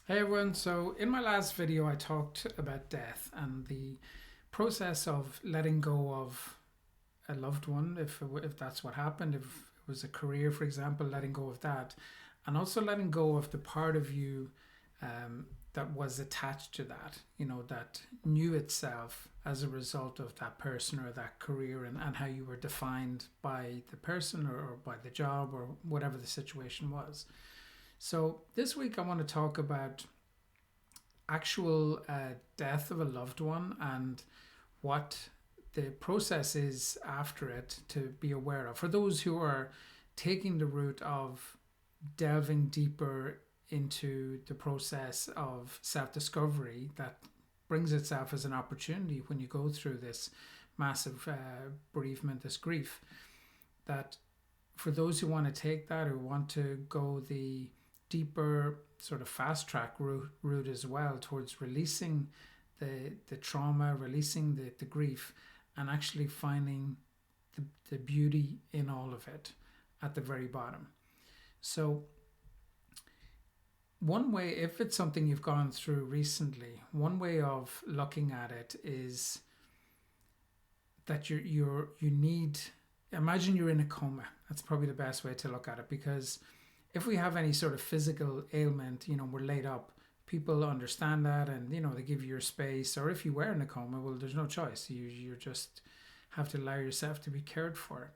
Hey everyone, so in my last video I talked about death and the process of letting go of a loved one, if that's what happened, if it was a career, for example, letting go of that, and also letting go of the part of you that was attached to that, that knew itself as a result of that person or that career, and how you were defined by the person or by the job or whatever the situation was. So this week I want to talk about actual death of a loved one and what the process is after it to be aware of. For those who are taking the route of delving deeper into the process of self discovery that brings itself as an opportunity when you go through this massive bereavement, this grief, that for those who want to take that or want to go the deeper sort of fast track route as well towards releasing the trauma, releasing the grief, and actually finding the beauty in all of it at the very bottom. So, one way, if it's something you've gone through recently, one way of looking at it is that you need. Imagine you're in a coma. That's probably the best way to look at it, because if we have any sort of physical ailment, we're laid up, people understand that, and they give you your space. Or if you were in a coma, well, there's no choice. You just have to allow yourself to be cared for.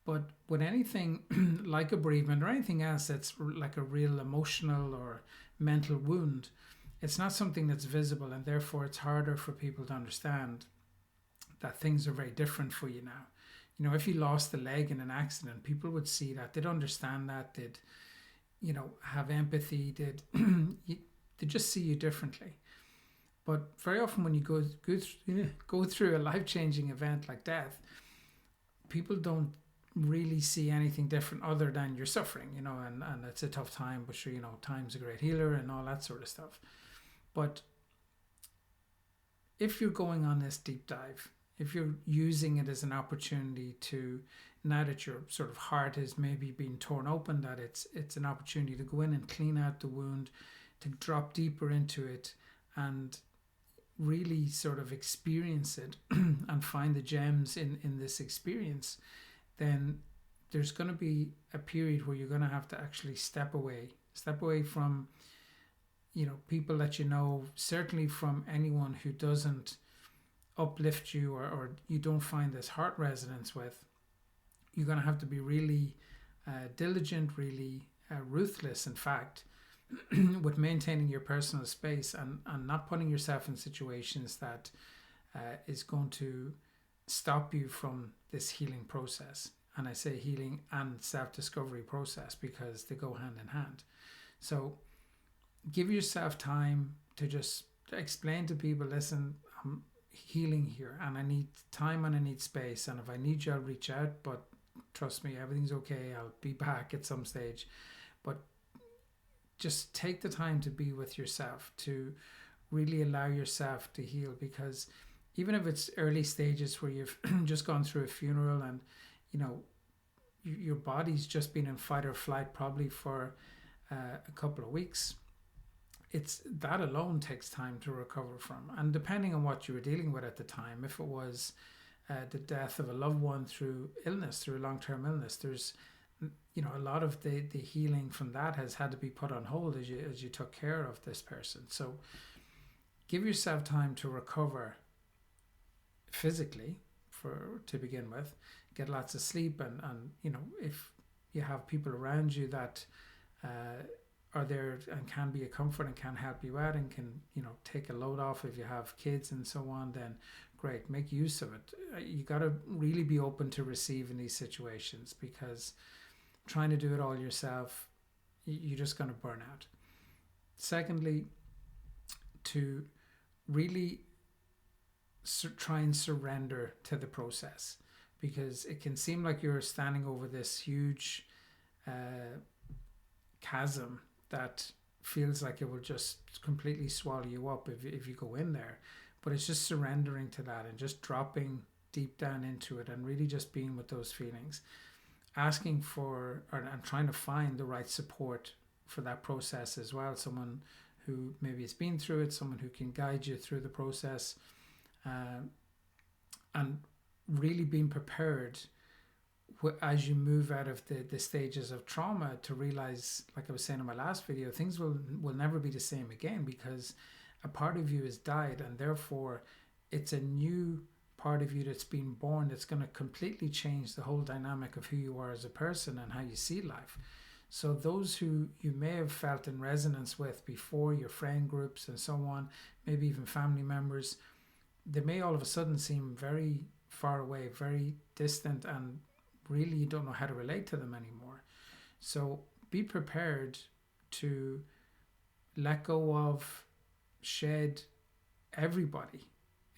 But with anything like a bereavement or anything else that's like a real emotional or mental wound, it's not something that's visible, and therefore it's harder for people to understand that things are very different for you now. If you lost a leg in an accident, people would see that, they'd understand that, they'd have empathy, they just see you differently. But very often when you go through a life-changing event like death, people don't really see anything different other than you're suffering, and it's a tough time, but sure, time's a great healer and all that sort of stuff. But if you're going on this deep dive, if you're using it as an opportunity to, now that your sort of heart is maybe being torn open, that it's an opportunity to go in and clean out the wound, to drop deeper into it and really sort of experience it and find the gems in this experience, then there's going to be a period where you're going to have to actually step away from people that certainly from anyone who doesn't uplift you, or you don't find this heart resonance with. You're going to have to be really diligent, really ruthless, in fact, with maintaining your personal space, and not putting yourself in situations that is going to stop you from this healing process. And I say healing and self-discovery process because they go hand in hand. So give yourself time to just explain to people, listen, I'm healing here and I need time and I need space, and if I need you, I'll reach out, but trust me, everything's okay, I'll be back at some stage. But just take the time to be with yourself, to really allow yourself to heal, because even if it's early stages where you've just gone through a funeral and your body's just been in fight or flight probably for a couple of weeks, it's that alone takes time to recover from. And depending on what you were dealing with at the time, if it was the death of a loved one through illness, through long-term illness, there's a lot of the healing from that has had to be put on hold as you took care of this person. So give yourself time to recover physically, to begin with. Get lots of sleep, and if you have people around you that are there and can be a comfort and can help you out and can take a load off, if you have kids and so on, then great, make use of it. You got to really be open to receive in these situations, because trying to do it all yourself, you're just going to burn out. Secondly, to really try and surrender to the process, because it can seem like you're standing over this huge chasm that feels like it will just completely swallow you up if you go in there. But it's just surrendering to that and just dropping deep down into it and really just being with those feelings, asking for and trying to find the right support for that process as well. Someone who maybe has been through it, someone who can guide you through the process, and really being prepared as you move out of the stages of trauma to realize, like I was saying in my last video, things will never be the same again, because a part of you has died, and therefore it's a new part of you that's been born that's going to completely change the whole dynamic of who you are as a person and how you see life. So those who you may have felt in resonance with before, your friend groups and so on, maybe even family members, they may all of a sudden seem very far away, very distant, and really you don't know how to relate to them anymore. So be prepared to let go of, shed everybody,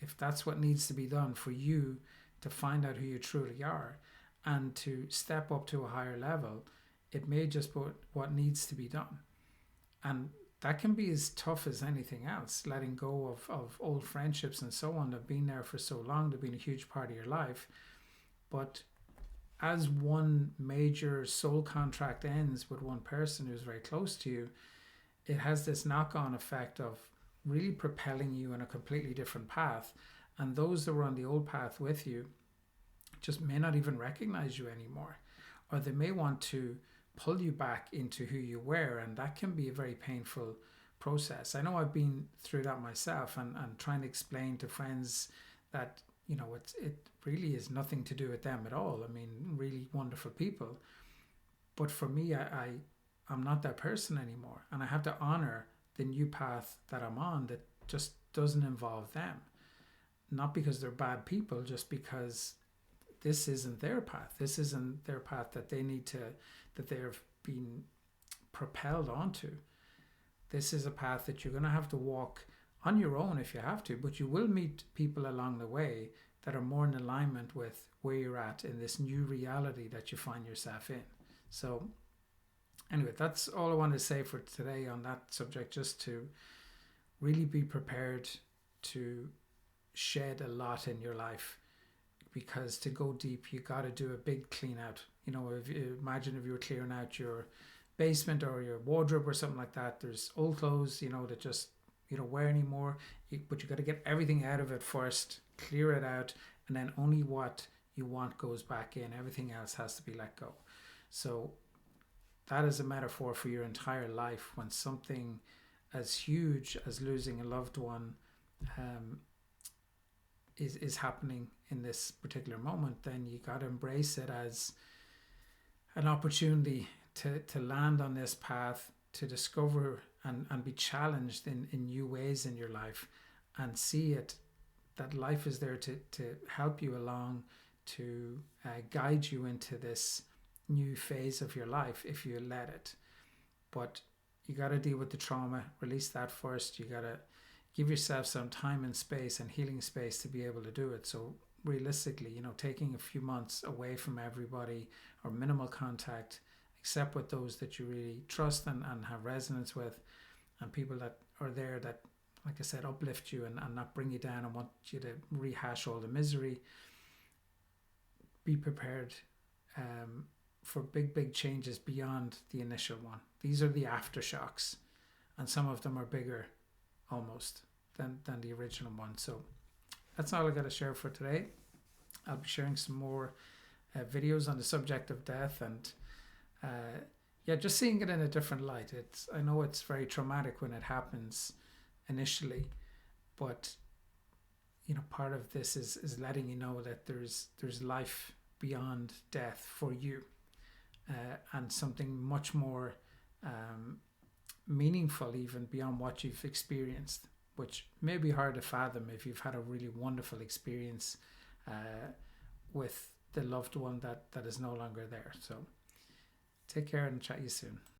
if that's what needs to be done for you to find out who you truly are and to step up to a higher level. It may just be what needs to be done. And that can be as tough as anything else, letting go of old friendships and so on that have been there for so long, they've been a huge part of your life. But as one major soul contract ends with one person who's very close to you, it has this knock-on effect of really propelling you in a completely different path. And those that were on the old path with you just may not even recognize you anymore, or they may want to pull you back into who you were, and that can be a very painful process. I know I've been through that myself, and trying to explain to friends that, you know, it really is nothing to do with them at all. I mean, really wonderful people, but for me, I'm not that person anymore, and I have to honor the new path that I'm on that just doesn't involve them. Not because they're bad people, just because this isn't their path. This isn't their path that they need to, that they're being propelled onto. This is a path that you're going to have to walk on your own if you have to, but you will meet people along the way that are more in alignment with where you're at in this new reality that you find yourself in. So anyway, that's all I want to say for today on that subject, just to really be prepared to shed a lot in your life, because to go deep, you got to do a big clean out. You know, if you imagine if you were clearing out your basement or your wardrobe or something like that, there's old clothes, you know, that just you don't wear anymore, but you got to get everything out of it first, clear it out, and then only what you want goes back in. Everything else has to be let go. So that is a metaphor for your entire life. When something as huge as losing a loved one is happening in this particular moment, then you got to embrace it as an opportunity to land on this path, to discover and be challenged in new ways in your life, and see it, that life is there to help you along, to guide you into this new phase of your life if you let it. But you got to deal with the trauma, release that first. You got to give yourself some time and space and healing space to be able to do it. So realistically, you know, taking a few months away from everybody, or minimal contact, except with those that you really trust and have resonance with, and people that are there that, like I said, uplift you and not bring you down and want you to rehash all the misery. Be prepared for big changes beyond the initial one. These are the aftershocks, and some of them are bigger almost than the original one. So that's all I got to share for today. I'll be sharing some more videos on the subject of death, and just seeing it in a different light. I know it's very traumatic when it happens initially, but you know, part of this is letting you know that there's life beyond death for you, and something much more meaningful even beyond what you've experienced, which may be hard to fathom if you've had a really wonderful experience with the loved one that is no longer there. So take care and chat you soon.